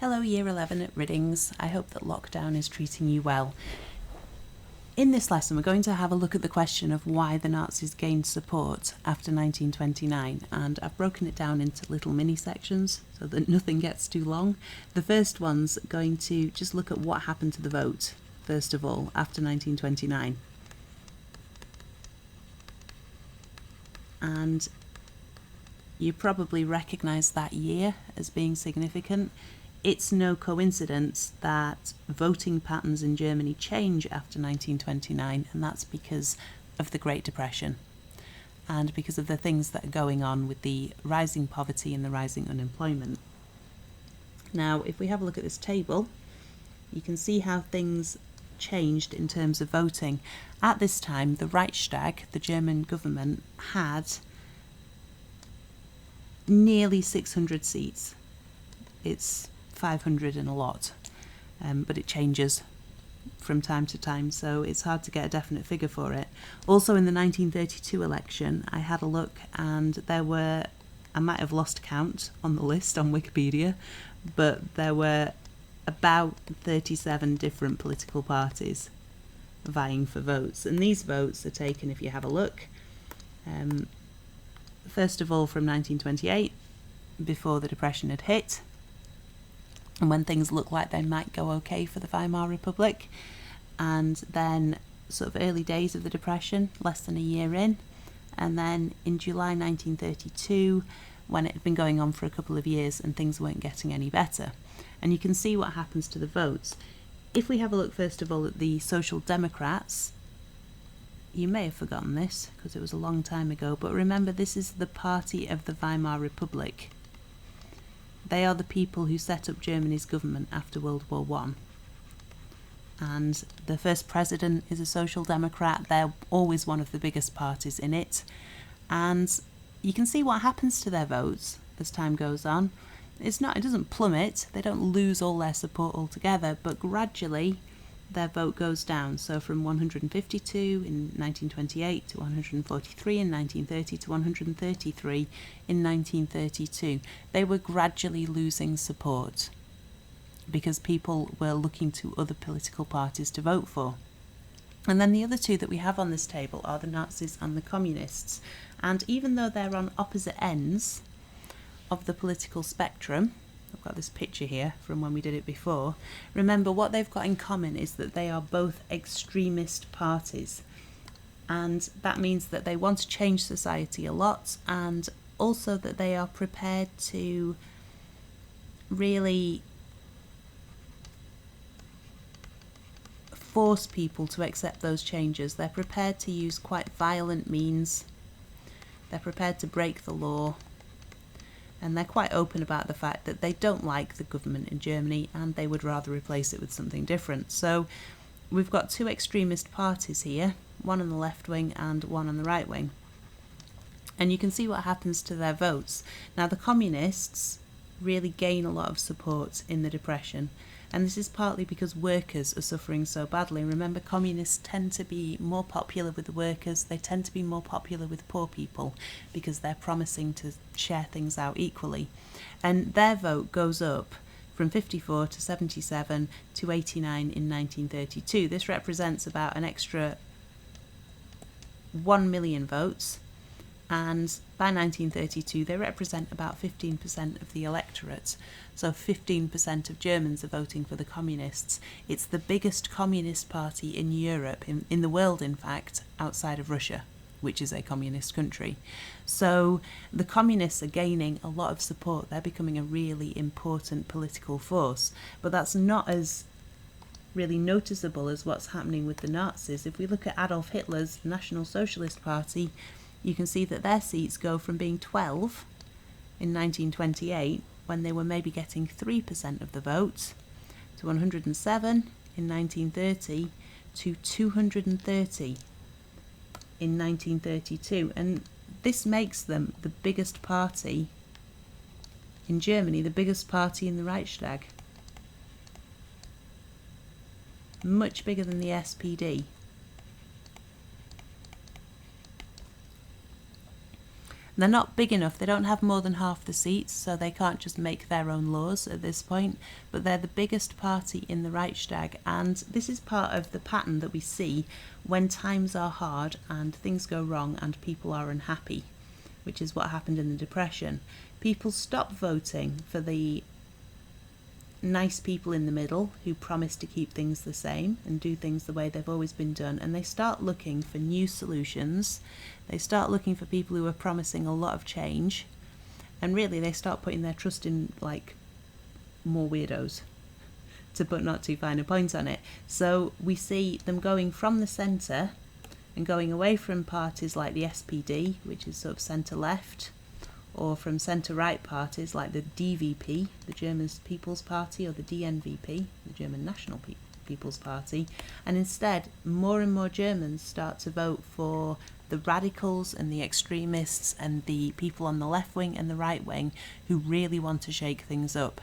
Hello Year 11 at Riddings, I hope that lockdown is treating you well. In this lesson we're going to have a look at the question of why the Nazis gained support after 1929, and I've broken it down into little mini sections so that nothing gets too long. The first one's going to just look at what happened to the vote, first of all, after 1929. And you probably recognise that year as being significant. It's no coincidence that voting patterns in Germany change after 1929, and that's because of the Great Depression and because of the things that are going on with the rising poverty and the rising unemployment. Now, if we have a look at this table, you can see how things changed in terms of voting. At this time, the Reichstag, the German government, had nearly 600 seats. It's 500 and a lot, but it changes from time to time, so it's hard to get a definite figure for it. Also, in the 1932 election, I had a look, and there were, I might have lost count on the list on Wikipedia, but there were about 37 different political parties vying for votes, and these votes are taken, if you have a look, first of all from 1928, before the Depression had hit, and when things looked like they might go okay for the Weimar Republic, and then sort of early days of the Depression, less than a year in, and then in July 1932, when it had been going on for a couple of years and things weren't getting any better. And you can see what happens to the votes. If we have a look first of all at the Social Democrats, you may have forgotten this because it was a long time ago, but remember, this is the party of the Weimar Republic. They are the people who set up Germany's government after World War I. And the first president is a Social Democrat. They're always one of the biggest parties in it. And you can see what happens to their votes as time goes on. It doesn't plummet. They don't lose all their support altogether, but gradually their vote goes down. So from 152 in 1928 to 143 in 1930 to 133 in 1932. They were gradually losing support because people were looking to other political parties to vote for. And then the other two that we have on this table are the Nazis and the Communists. And even though they're on opposite ends of the political spectrum, I've got this picture here from when we did it before. Remember, what they've got in common is that they are both extremist parties. And that means that they want to change society a lot, and also that they are prepared to really force people to accept those changes. They're prepared to use quite violent means. They're prepared to break the law. And they're quite open about the fact that they don't like the government in Germany and they would rather replace it with something different. So we've got two extremist parties here, one on the left wing and one on the right wing. And you can see what happens to their votes. Now, the Communists really gain a lot of support in the Depression, and this is partly because workers are suffering so badly. Remember, Communists tend to be more popular with the workers. They tend to be more popular with poor people because they're promising to share things out equally. And their vote goes up from 54 to 77 to 89 in 1932. This represents about an extra 1 million votes. And by 1932, they represent about 15% of the electorate. So 15% of Germans are voting for the Communists. It's the biggest communist party in Europe, in the world, in fact, outside of Russia, which is a communist country. So the Communists are gaining a lot of support. They're becoming a really important political force. But that's not as really noticeable as what's happening with the Nazis. If we look at Adolf Hitler's National Socialist Party, you can see that their seats go from being 12 in 1928, when they were maybe getting 3% of the vote, to 107 in 1930, to 230 in 1932. And this makes them the biggest party in Germany, the biggest party in the Reichstag. Much bigger than the SPD. They're not big enough, they don't have more than half the seats, so they can't just make their own laws at this point, but they're the biggest party in the Reichstag, and this is part of the pattern that we see when times are hard and things go wrong and people are unhappy, which is what happened in the Depression. People stop voting for the nice people in the middle who promise to keep things the same and do things the way they've always been done, and they start looking for new solutions. They start looking for people who are promising a lot of change, and really they start putting their trust in like more weirdos, to put not too fine a point on it. So we see them going from the centre and going away from parties like the SPD, which is sort of centre left, or from centre-right parties like the DVP, the German People's Party, or the DNVP, the German National People's Party, and instead more and more Germans start to vote for the radicals and the extremists and the people on the left wing and the right wing who really want to shake things up.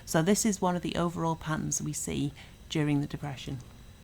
So this is one of the overall patterns we see during the Depression.